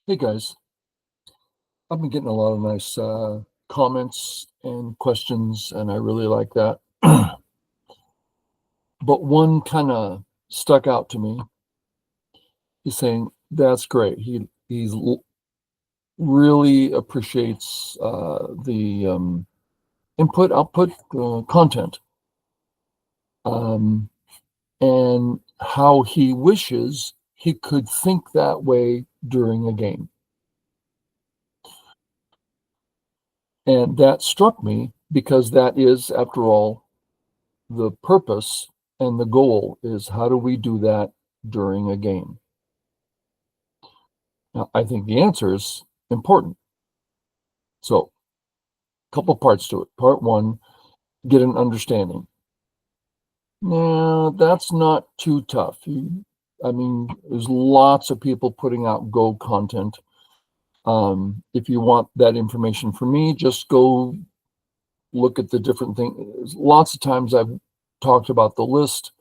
Hey guys, I've been getting a lot of nice comments and questions, and I really like that. But one kind of stuck out to me. He's saying that's great. He's really appreciates the input output content, um, and how he wishes he could think that way during a game. And that struck me because that is, after all, the purpose and the goal is how do we do that during a game? Now, I think the answer is important. So, a couple parts to it. Part one, get an understanding. Now, that's not too tough. I mean, there's lots of people putting out Go content. If you want that information from me, just go look at the different things. Lots of times I've talked about the list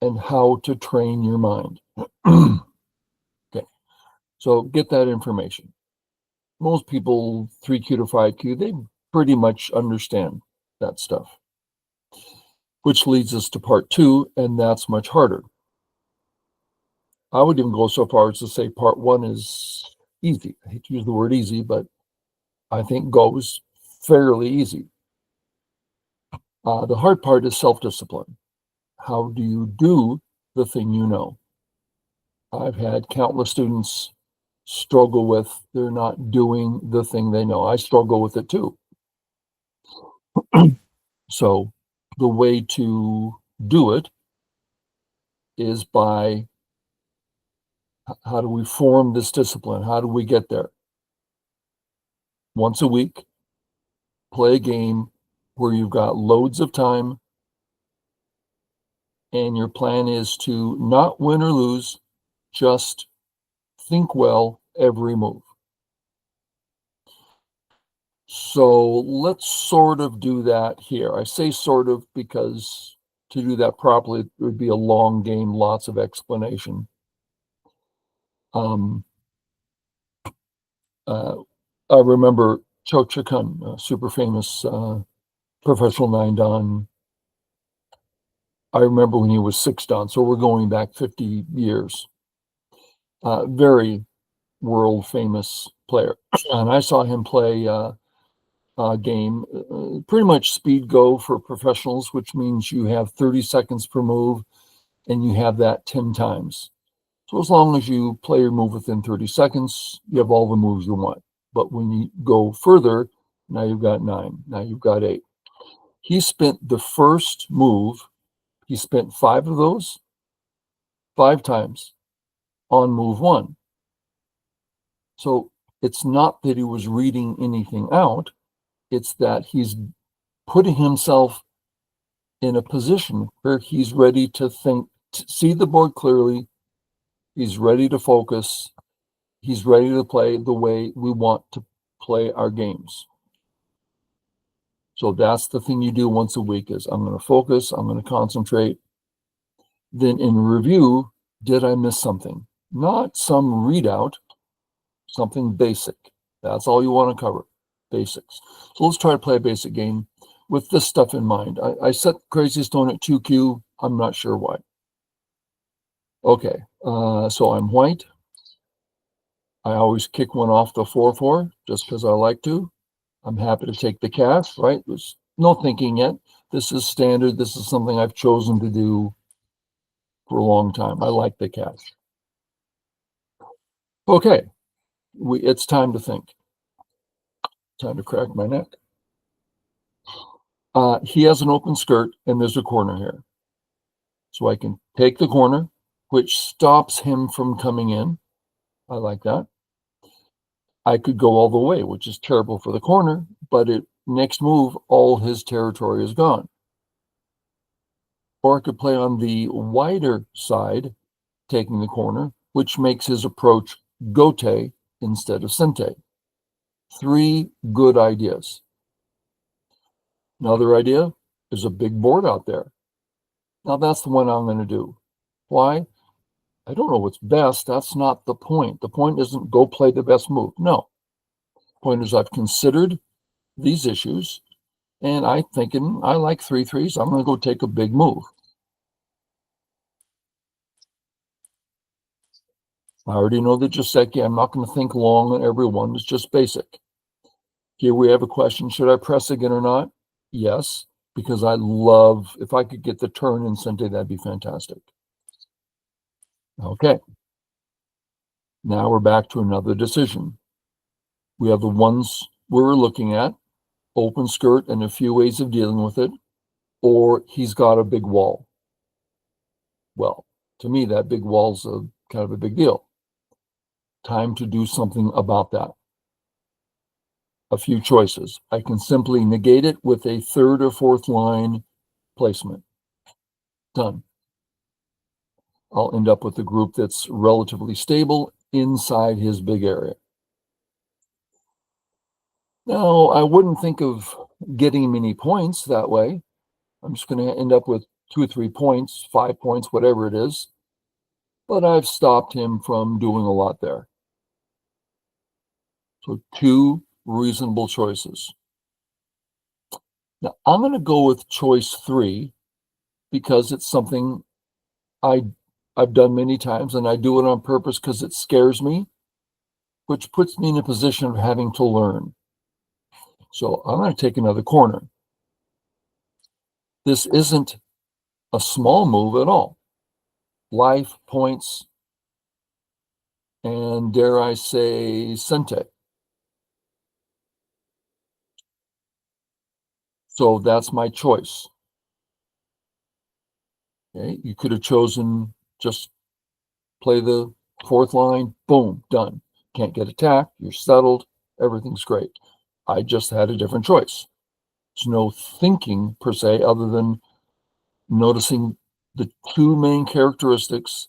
and how to train your mind. Okay, so get that information. Most people 3Q to 5Q, they pretty much understand that stuff, which leads us to part two, and that's much harder. I would even go so far as to say part one is easy. I hate to use the word easy, but I think Go is fairly easy. The hard part is self-discipline. How do you do the thing you know? I've had countless students struggle with they're not doing the thing they know. I struggle with it too. So the way to do it is by how do we form this discipline? How do we get there? Once a week, play a game where you've got loads of time and your plan is to not win or lose, just think well every move. So let's sort of do that here. I say sort of because to do that properly, it would be a long game, lots of explanation. Um, uh, I remember Cho Chikun, a super famous professional 9 Dan. I remember when he was 6 Dan, so we're going back 50 years. Very world famous player. And I saw him play a game, pretty much speed Go for professionals, which means you have 30 seconds per move and you have that 10 times. So as long as you play your move within 30 seconds, you have all the moves you want. But when you go further, now you've got 9, now you've got 8. He spent the first move, he spent 5 of those 5 times on move 1. So it's not that he was reading anything out, it's that he's putting himself in a position where he's ready to think, to see the board clearly, he's ready to focus, he's ready to play the way we want to play our games. So that's the thing you do once a week is I'm going to focus, I'm going to concentrate. Then in review, did I miss something? Not some readout, something basic. That's all you want to cover, basics. So let's try to play a basic game with this stuff in mind. I set Crazy Stone at 2Q. I'm not sure why. Okay, so I'm white. I always kick one off the 4-4 just because I like to. I'm happy to take the cash, right? There's no thinking yet. This is standard. This is something I've chosen to do for a long time. I like the cash. Okay, it's time to think. Time to crack my neck. He has an open skirt and there's a corner here. So I can take the corner, which stops him from coming in. I like that. I could go all the way, which is terrible for the corner, but next move, all his territory is gone. Or I could play on the wider side, taking the corner, which makes his approach gote instead of sente. 3 good ideas. Another idea is a big board out there. Now that's the one I'm going to do. Why? I don't know what's best. That's not the point. The point isn't go play the best move. No. The point is I've considered these issues and I'm thinking I like 3-3s. I'm going to go take a big move. I already know the Joseki. I'm not going to think long on every one. It's just basic. Here we have a question. Should I press again or not? Yes, because I love, if I could get the turn in Sente, that'd be fantastic. Okay. Now we're back to another decision. We have the ones we're looking at, open skirt and a few ways of dealing with it, or he's got a big wall. Well, to me, that big wall's kind of a big deal. Time to do something about that. A few choices. I can simply negate it with a third or fourth line placement. Done. I'll end up with a group that's relatively stable inside his big area. Now, I wouldn't think of getting many points that way. I'm just going to end up with 2 or 3 points, 5 points, whatever it is. But I've stopped him from doing a lot there. So 2 reasonable choices. Now, I'm going to go with choice 3 because it's something I've done many times, and I do it on purpose because it scares me, which puts me in a position of having to learn. So I'm going to take another corner. This isn't a small move at all. Life, points, and dare I say, Sente. So that's my choice. Okay, you could have chosen just play the fourth line, boom, done. Can't get attacked, you're settled, everything's great. I just had a different choice. There's no thinking per se, other than noticing the 2 main characteristics,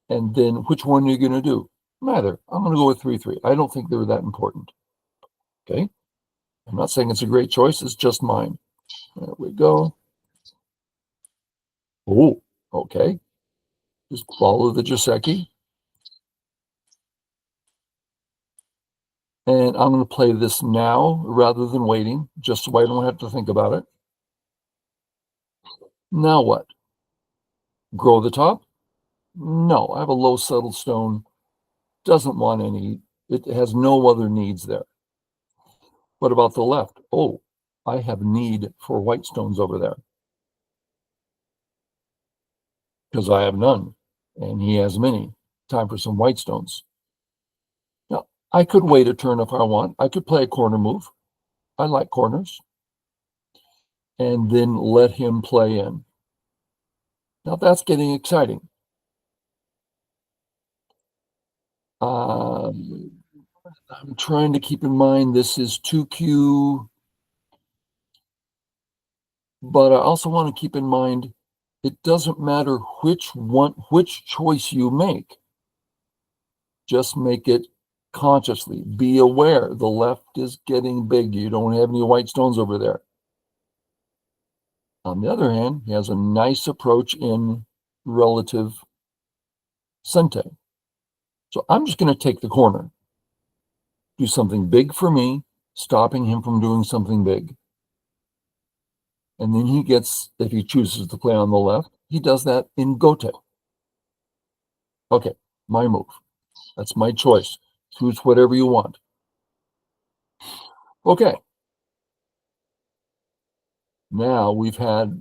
and then which one are you going to do? Neither. I'm going to go with 3-3. I don't think they're that important. Okay. I'm not saying it's a great choice. It's just mine. There we go. Oh, okay. Just follow the Joseki. And I'm going to play this now rather than waiting, just so I don't have to think about it. Now what? Grow the top? No, I have a low settled stone. Doesn't want any. It has no other needs there. What about the left? Oh, I have need for white stones over there because I have none, and he has many. Time for some white stones. Now, I could wait a turn if I want. I could play a corner move. I like corners. And then let him play in. Now that's getting exciting. I'm trying to keep in mind this is 2Q, but I also want to keep in mind it doesn't matter which choice you make. Just make it consciously. Be aware the left is getting big. You don't have any white stones over there. On the other hand, he has a nice approach in relative Sente. So I'm just going to take the corner. Do something big for me, stopping him from doing something big. And then he gets, if he chooses to play on the left, he does that in Gote. Okay, my move. That's my choice. Choose whatever you want. Okay. Now we've had,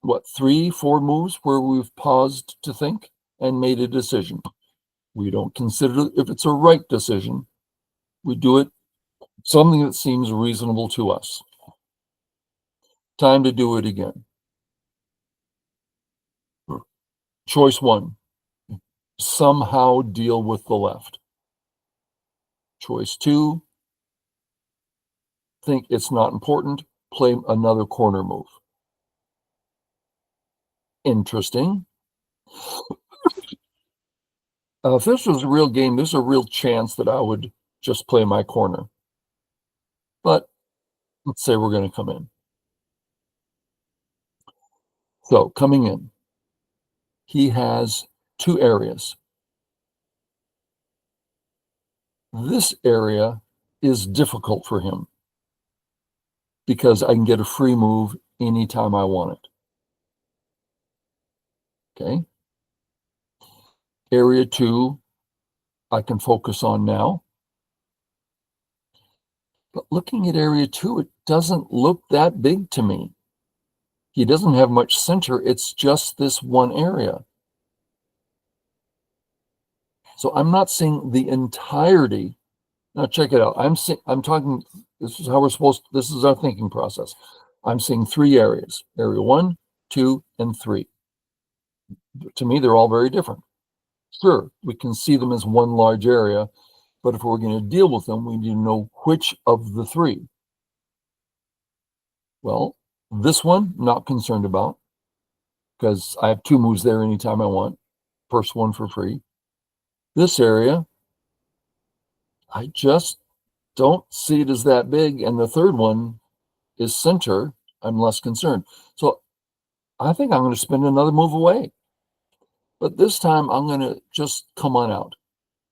what, 3-4 moves where we've paused to think and made a decision. We don't consider if it's a right decision. We do it something that seems reasonable to us. Time to do it again. Choice 1. Somehow deal with the left. Choice 2, think it's not important, play another corner move. Interesting. If this was a real game, there's a real chance that I would just play my corner. But let's say we're going to come in. So coming in, he has two areas. This area is difficult for him because I can get a free move anytime I want it. Okay. Area 2, I can focus on now. But looking at area 2, it doesn't look that big to me. He doesn't have much center. It's just this one area. So I'm not seeing the entirety. Now check it out. I'm talking, this is how we're supposed to, this is our thinking process. I'm seeing three areas, area 1, 2, and 3. To me, they're all very different. Sure, we can see them as one large area, but if we're going to deal with them, we need to know which of the three. Well, this one, not concerned about, because I have two moves there anytime I want. First one for free. This area, I just don't see it as that big. And the third one is center. I'm less concerned. So I think I'm going to spend another move away. But this time I'm going to just come on out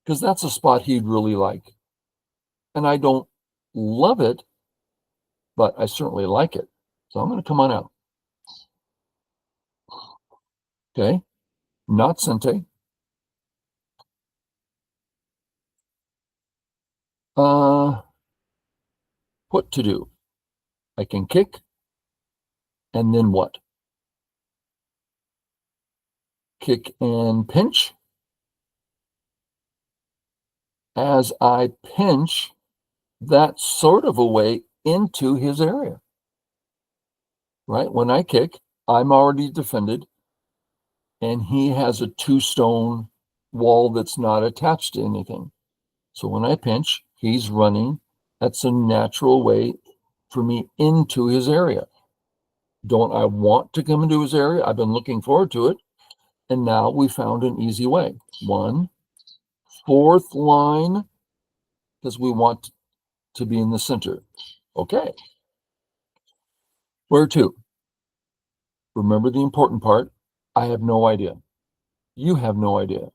because that's a spot he'd really like. And I don't love it, but I certainly like it. So I'm going to come on out. Okay. Not Sente. What to do? I can kick. And then what? Kick and pinch. As I pinch, that's sort of a way into his area. Right? When I kick, I'm already defended. And he has a 2-stone wall that's not attached to anything. So when I pinch, he's running. That's a natural way for me into his area. Don't I want to come into his area? I've been looking forward to it. And now we found an easy way. 1, 4th line, because we want to be in the center. Okay. Where to? Remember the important part. I have no idea. You have no idea.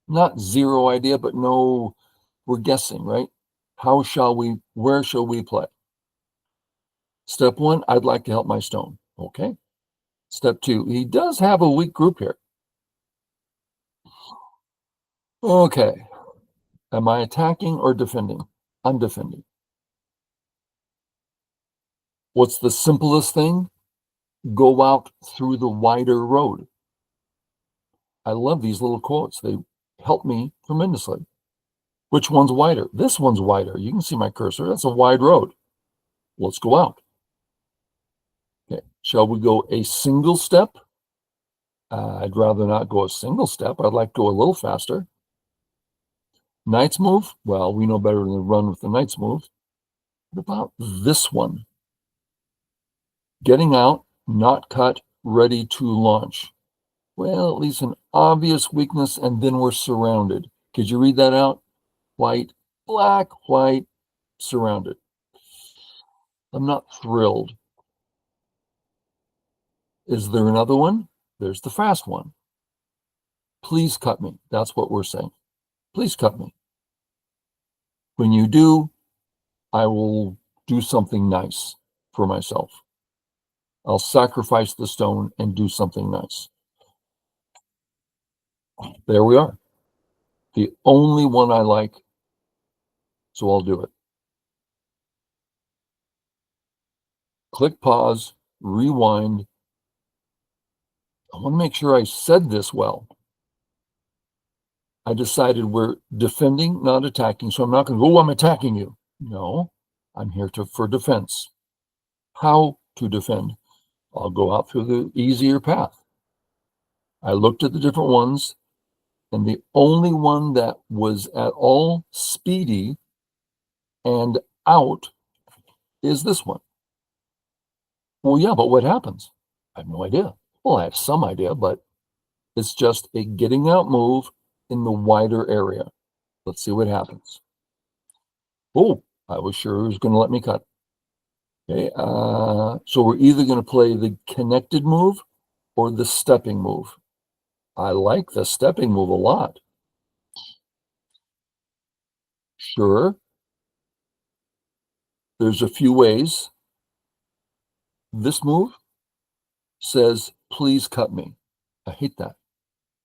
Not zero idea, but no, we're guessing, right? Where shall we play? Step 1, I'd like to help my stone. Okay. Step 2, he does have a weak group here. Okay. Am I attacking or defending? I'm defending. What's the simplest thing? Go out through the wider road. I love these little quotes. They help me tremendously. Which one's wider? This one's wider. You can see my cursor. That's a wide road. Let's go out. Okay. Shall we go a single step? I'd rather not go a single step. I'd like to go a little faster. Knight's move? Well, we know better than run with the knight's move. What about this one? Getting out, not cut, ready to launch. Well, at least an obvious weakness, and then we're surrounded. Could you read that out? White, black, white, surrounded. I'm not thrilled. Is there another one? There's the fast one. Please cut me. That's what we're saying. Please cut me. When you do, I will do something nice for myself. I'll sacrifice the stone and do something nice. There we are. The only one I like, so I'll do it. Click pause, rewind. I want to make sure I said this well. I decided we're defending, not attacking, so I'm not going to go, I'm attacking you. No, I'm here for defense. How to defend? I'll go out through the easier path. I looked at the different ones, and the only one that was at all speedy and out is this one. Well, yeah, but what happens? I have no idea. Well, I have some idea, but it's just a getting out move in the wider area. Let's see what happens. Oh, I was sure it was going to let me cut. Okay, so we're either going to play the connected move or the stepping move. I like the stepping move a lot. Sure, there's a few ways. This move says, please cut me. I hate that.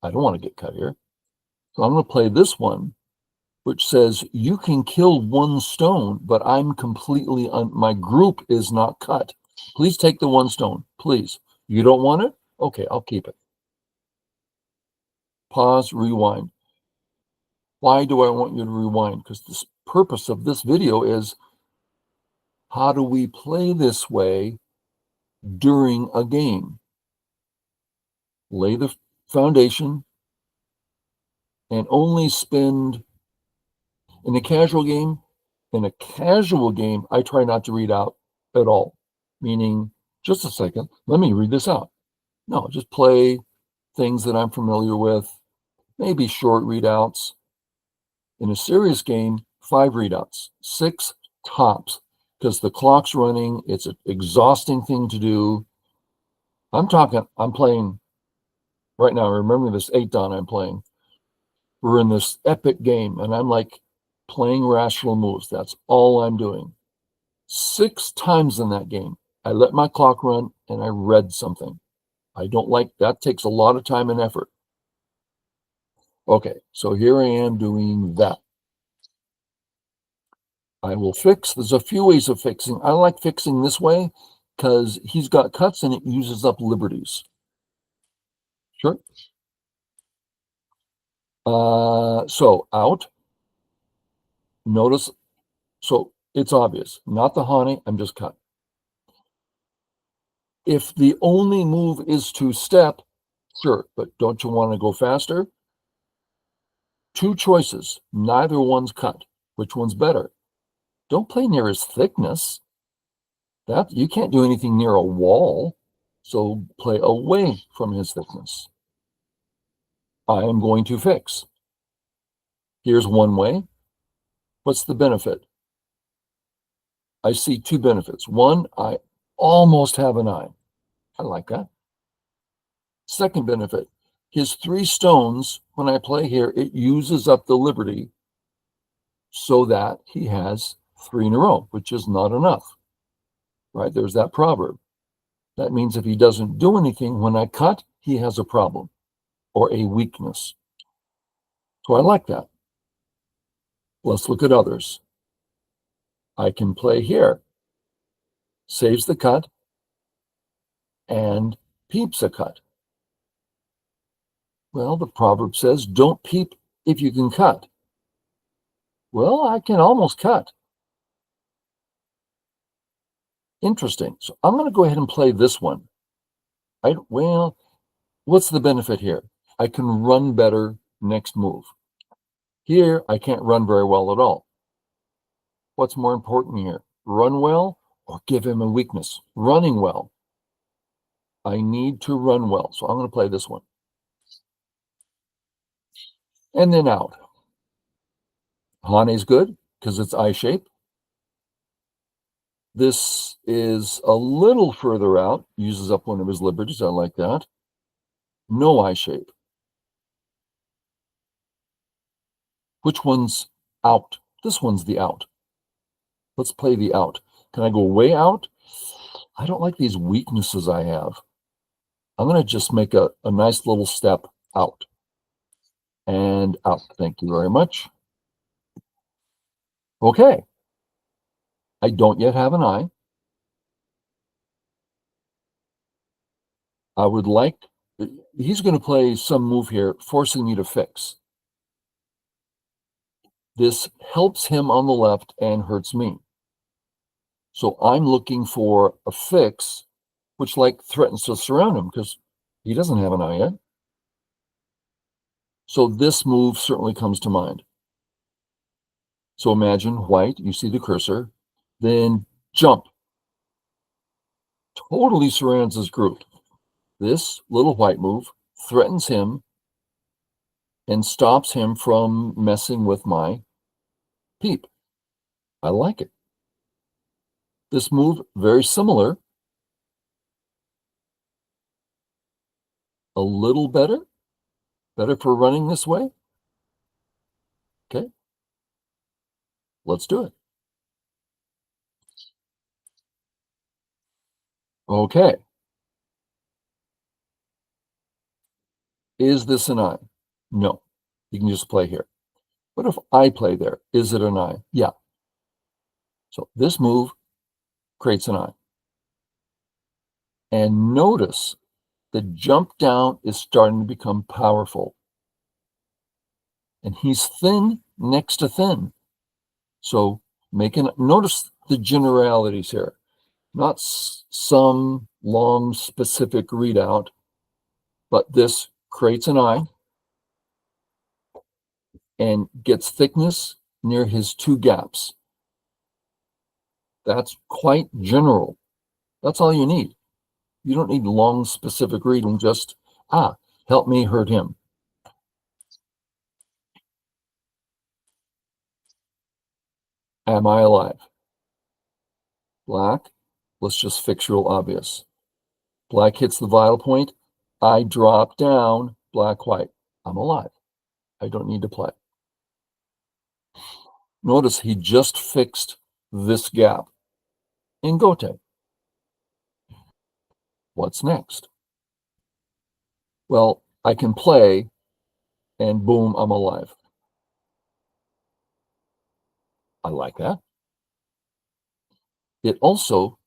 I don't want to get cut here. So I'm going to play this one, which says, you can kill one stone, but I'm completely, my group is not cut. Please take the one stone, please. You don't want it? Okay, I'll keep it. Pause, rewind. Why do I want you to rewind? Because the purpose of this video is, how do we play this way during a game? Lay the foundation and only spend in a casual game. In a casual game, I try not to read out at all, meaning, just a second, let me read this out. No, just play things that I'm familiar with, maybe short readouts. In a serious game, 5 readouts, 6 tops, because the clock's running. It's an exhausting thing to do. I'm playing right now. Remember this 8 Dan I'm playing. We're in this epic game, and I'm like playing rational moves. That's all I'm doing. 6 times in that game, I let my clock run and I read something. I don't like that. Takes a lot of time and effort. Okay, so here I am doing that. I will fix. There's a few ways of fixing. I like fixing this way because he's got cuts and it uses up liberties. Sure. So out. Notice, so it's obvious. Not the Hane, I'm just cut. If the only move is to step, sure, but don't you want to go faster? 2 choices. Neither one's cut. Which one's better? Don't play near his thickness. That you can't do anything near a wall, so play away from his thickness. I am going to fix. Here's one way. What's the benefit? I see 2 benefits. One, I almost have an eye. I like that. Second benefit, his 3 stones, when I play here, it uses up the liberty so that he has 3 in a row, which is not enough, right? There's that proverb. That means if he doesn't do anything, when I cut, he has a problem or a weakness. So I like that. Let's look at others. I can play here, saves the cut, and peeps a cut. Well, the proverb says, don't peep if you can cut. Well, I can almost cut. Interesting. So I'm going to go ahead and play this one. Well, what's the benefit here? I can run better next move. Here, I can't run very well at all. What's more important here? Run well or give him a weakness? Running well. I need to run well. So I'm going to play this one. And then out. Hane's good because it's eye shape. This is a little further out, uses up one of his liberties. I like that. No eye shape. Which one's out? This one's the out. Let's play the out. Can I go way out? I don't like these weaknesses I have. I'm going to just make a nice little step out. And out. Thank you very much. Okay. I don't yet have an eye. I would like, he's going to play some move here, forcing me to fix. This helps him on the left and hurts me. So I'm looking for a fix, which like threatens to surround him because he doesn't have an eye yet. So this move certainly comes to mind. So imagine white, you see the cursor, then jump. Totally surrounds his group. This little white move threatens him and stops him from messing with my peep. I like it. This move, very similar. A little better. Better for running this way? Okay. Let's do it. Okay. Is this an I? No. You can just play here. What if I play there? Is it an I? Yeah. So this move creates an I. And notice the jump down is starting to become powerful. And he's thin next to thin. So notice the generalities here. Not some long specific readout, but this creates an I and gets thickness near his two gaps. That's quite general. That's all you need. You don't need long specific reading, just, help me hurt him. Am I alive? Black, let's just fix real obvious. Black hits the vital point. I drop down, black, white. I'm alive. I don't need to play. Notice he just fixed this gap in Gote. What's next? Well, I can play and boom, I'm alive. I like that. It also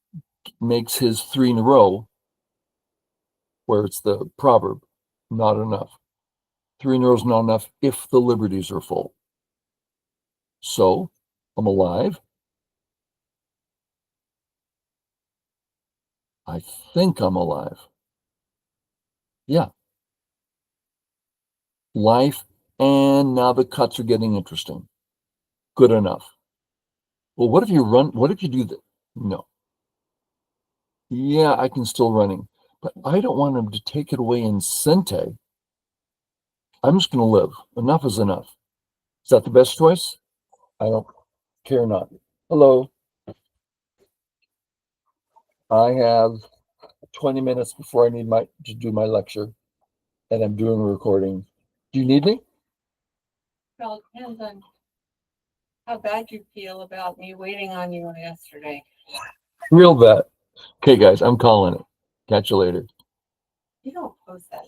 makes his 3 in a row, where it's the proverb, not enough. 3 in a row is not enough if the liberties are full. So I'm alive. I think I'm alive. Yeah. Life, and now the cuts are getting interesting. Good enough. Well, what if you do that? No. Yeah, I can still running, but I don't want him to take it away in Sente. I'm just going to live. Enough is enough. Is that the best choice? I don't care not. Hello. I have 20 minutes before I need to do my lecture, and I'm doing a recording. Do you need me? Well, it depends on how bad you feel about me waiting on you yesterday. Real bad. Okay, guys, I'm calling it. Catch you later. You don't post that.